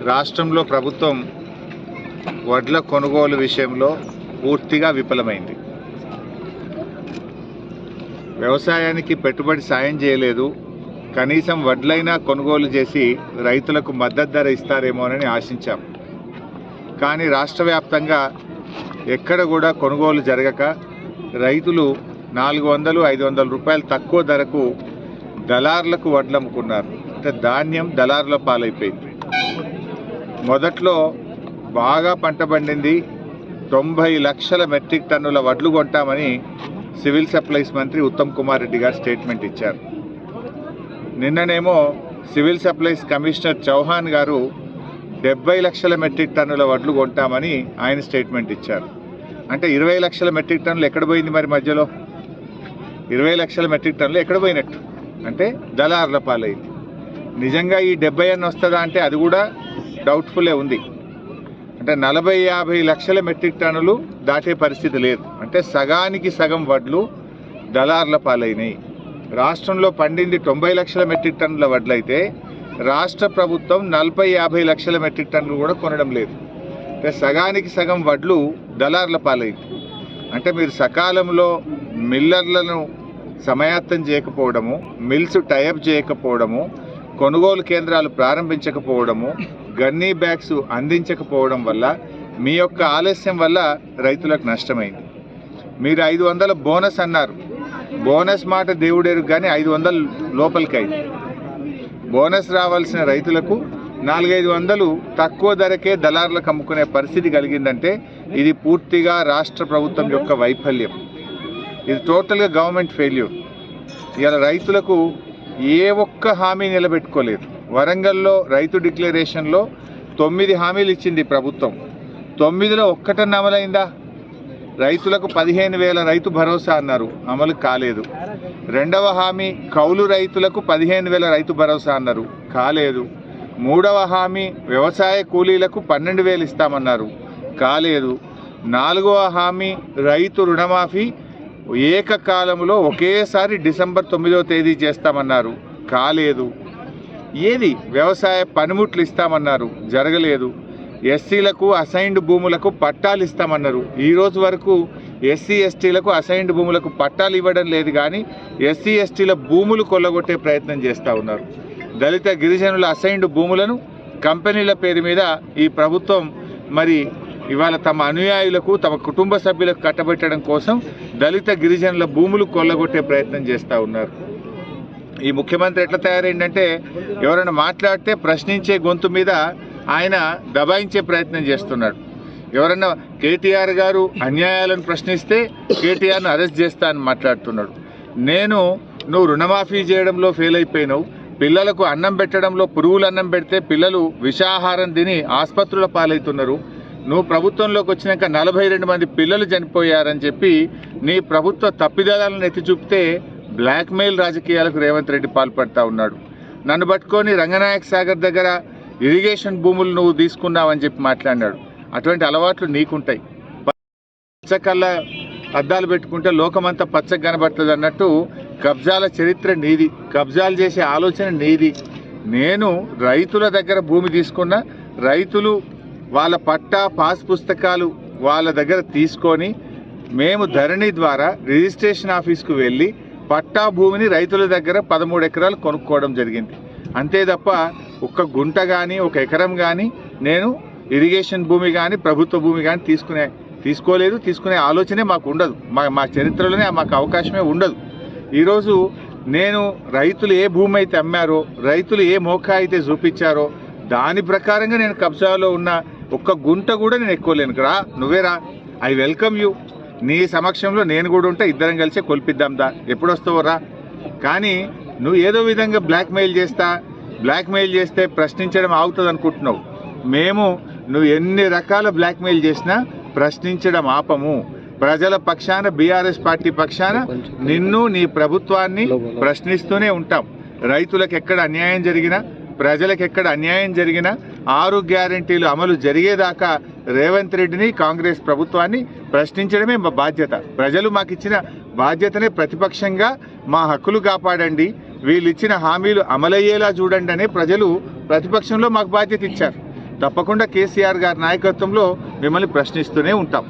రాష్ట్రంలో ప్రభుత్వం వడ్ల కొనుగోలు విషయంలో పూర్తిగా విఫలమైంది. వ్యవసాయానికి పెట్టుబడి సాయం చేయలేదు. కనీసం వడ్లైనా కొనుగోలు చేసి రైతులకు మద్దతు ధర ఇస్తారేమోనని ఆశించాం. కానీ రాష్ట్ర వ్యాప్తంగా ఎక్కడ కూడా కొనుగోలు జరగక రైతులు 400-500 రూపాయలు తక్కువ ధరకు దళారులకు వడ్లు అమ్ముకున్నారు. అంటే ధాన్యం దళారుల పాలైపోయింది. మొదట్లో బాగా పంట పండింది, 90 లక్షల మెట్రిక్ టన్నుల వడ్లు కొంటామని సివిల్ సప్లైస్ మంత్రి ఉత్తమ్ కుమార్ రెడ్డి గారు స్టేట్మెంట్ ఇచ్చారు. నిన్ననేమో సివిల్ సప్లైస్ కమిషనర్ చౌహాన్ గారు 70 లక్షల మెట్రిక్ టన్నుల వడ్లు కొంటామని ఆయన స్టేట్మెంట్ ఇచ్చారు. అంటే 20 లక్షల మెట్రిక్ టన్నులు ఎక్కడ పోయింది? మరి మధ్యలో 20 లక్షల మెట్రిక్ టన్నులు ఎక్కడ పోయినట్టు? అంటే దళారుల పాలైంది. నిజంగా ఈ 70 అన్న వస్తుందా అంటే అది కూడా డౌట్ఫుల్లే ఉంది. అంటే 40-50 లక్షల మెట్రిక్ టన్నులు దాటే పరిస్థితి లేదు. అంటే సగానికి సగం వడ్లు దళారుల పాలైనవి. రాష్ట్రంలో పండింది 90 లక్షల మెట్రిక్ టన్నుల వడ్లు అయితే రాష్ట్ర ప్రభుత్వం 40-50 లక్షల మెట్రిక్ టన్నులు కూడా కొనడం లేదు. అంటే సగానికి సగం వడ్లు దళారుల పాలైంది. అంటే మీరు సకాలంలో మిల్లర్లను సమాయత్తం చేయకపోవడము, మిల్స్ టైఅప్ చేయకపోవడము, కొనుగోలు కేంద్రాలు ప్రారంభించకపోవడము, గన్నీ బ్యాగ్స్ అందించకపోవడం వల్ల మీ యొక్క ఆలస్యం వల్ల రైతులకు నష్టమైంది. మీరు 500 బోనస్ అన్నారు. బోనస్ మాట దేవుడేరు కానీ 500 లోపలికి అయింది. బోనస్ రావాల్సిన రైతులకు 400-500 తక్కువ ధరకే దళారులకు అమ్ముకునే పరిస్థితి కలిగిందంటే ఇది పూర్తిగా రాష్ట్ర ప్రభుత్వం యొక్క వైఫల్యం. ఇది టోటల్గా గవర్నమెంట్ ఫెయిల్యూర్. ఇవాళ రైతులకు ఏ ఒక్క హామీ నిలబెట్టుకోలేదు. వరంగల్లో రైతు డిక్లరేషన్లో 9 హామీలు ఇచ్చింది ప్రభుత్వం. 9లో ఒక్కటన్నా అమలైందా? రైతులకు 15,000 రైతు భరోసా అన్నారు, అమలు కాలేదు. రెండవ హామీ కౌలు రైతులకు 15,000 రైతు భరోసా అన్నారు, కాలేదు. మూడవ హామీ వ్యవసాయ కూలీలకు 12,000 ఇస్తామన్నారు, కాలేదు. నాలుగవ హామీ రైతు రుణమాఫీ ఏకకాలంలో ఒకేసారి డిసెంబర్ 9వ తేదీ చేస్తామన్నారు, కాలేదు. ఏది వ్యవసాయ పనిముట్లు ఇస్తామన్నారు, జరగలేదు. ఎస్సీలకు అసైన్డ్ భూములకు పట్టాలు ఇస్తామన్నారు. ఈరోజు వరకు ఎస్సీ/ఎస్టీలకు అసైన్డ్ భూములకు పట్టాలు ఇవ్వడం లేదు, కానీ ఎస్సీ/ఎస్టీల భూములు కొల్లగొట్టే ప్రయత్నం చేస్తూ ఉన్నారు. దళిత గిరిజనుల అసైన్డ్ భూములను కంపెనీల పేరు మీద ఈ ప్రభుత్వం మరి ఇవాళ తమ అనుయాయులకు, తమ కుటుంబ సభ్యులకు కట్టబెట్టడం కోసం దళిత గిరిజనుల భూములు కొల్లగొట్టే ప్రయత్నం చేస్తూ ఉన్నారు. ఈ ముఖ్యమంత్రి ఎట్లా తయారైందంటే ఎవరైనా మాట్లాడితే ప్రశ్నించే గొంతు మీద ఆయన దబాయించే ప్రయత్నం చేస్తున్నాడు. ఎవరన్నా కేటీఆర్ గారు అన్యాయాలను ప్రశ్నిస్తే కేటీఆర్ను అరెస్ట్ చేస్తా అని మాట్లాడుతున్నాడు. నువ్వు రుణమాఫీ చేయడంలో ఫెయిల్ అయిపోయినావు, పిల్లలకు అన్నం పెట్టడంలో పురుగులు అన్నం పెడితే పిల్లలు విషాహారం తిని ఆసుపత్రుల పాలవుతున్నారు. నువ్వు ప్రభుత్వంలోకి వచ్చినాక 42 మంది పిల్లలు చనిపోయారని చెప్పి నీ ప్రభుత్వ తప్పిదాలను ఎత్తి చూపితే బ్లాక్మెయిల్ రాజకీయాలకు రేవంత్ రెడ్డి పాల్పడతా ఉన్నాడు. నన్ను పట్టుకొని రంగనాయక సాగర్ దగ్గర ఇరిగేషన్ భూములు నువ్వు తీసుకున్నావని చెప్పి మాట్లాడినాడు. అటువంటి అలవాట్లు నీకుంటాయి. పచ్చకళ్ళ అద్దాలు పెట్టుకుంటే లోకమంతా పచ్చగా కనబడుతుంది అన్నట్టు కబ్జాల చరిత్ర నీది, కబ్జాలు చేసే ఆలోచన నీది. నేను రైతుల దగ్గర భూమి తీసుకున్న రైతులు వాళ్ళ పట్టా పాస్ పుస్తకాలు వాళ్ళ దగ్గర తీసుకొని మేము ధరణి ద్వారా రిజిస్ట్రేషన్ ఆఫీస్కు వెళ్ళి పట్టా భూమిని రైతుల దగ్గర 13 ఎకరాలు కొనుక్కోవడం జరిగింది. అంతే తప్ప ఒక్క గుంట కానీ ఒక ఎకరం కానీ నేను ఇరిగేషన్ భూమి కానీ ప్రభుత్వ భూమి కానీ తీసుకోలేదు. తీసుకునే ఆలోచనే మాకు ఉండదు. మా చరిత్రలోనే మాకు అవకాశమే ఉండదు. ఈరోజు నేను రైతులు ఏ భూమి అయితే అమ్మారో, రైతులు ఏ మోకా అయితే చూపించారో దాని ప్రకారంగా నేను కబ్జాలో ఉన్న ఒక్క గుంట కూడా నేను ఎక్కువలేను. రా, నువ్వే రా, ఐ వెల్కమ్ యూ. నీ సమక్షంలో నేను కూడా ఉంటే ఇద్దరం కలిసి కొలిపిద్దాందా, ఎప్పుడు వస్తావో రా. కానీ నువ్వు ఏదో విధంగా బ్లాక్మెయిల్ చేస్తే ప్రశ్నించడం ఆగుతుంది అనుకుంటున్నావు. నువ్వు ఎన్ని రకాల బ్లాక్మెయిల్ చేసినా ప్రశ్నించడం ఆపము. ప్రజల పక్షాన, బీఆర్ఎస్ పార్టీ పక్షాన నిన్ను, నీ ప్రభుత్వాన్ని ప్రశ్నిస్తూనే ఉంటాం. రైతులకు ఎక్కడ అన్యాయం జరిగినా, ప్రజలకు ఎక్కడ అన్యాయం జరిగినా 6 గ్యారెంటీలు అమలు జరిగేదాకా రేవంత్ రెడ్డిని, కాంగ్రెస్ ప్రభుత్వాన్ని ప్రశ్నించడమే మా బాధ్యత. ప్రజలు మాకు ఇచ్చిన బాధ్యతనే ప్రతిపక్షంగా మా హక్కులు కాపాడండి, వీళ్ళు ఇచ్చిన హామీలు అమలయ్యేలా చూడండి అనే ప్రజలు ప్రతిపక్షంలో మాకు బాధ్యత ఇచ్చారు. తప్పకుండా కేసీఆర్ గారి నాయకత్వంలో మిమ్మల్ని ప్రశ్నిస్తూనే ఉంటాం.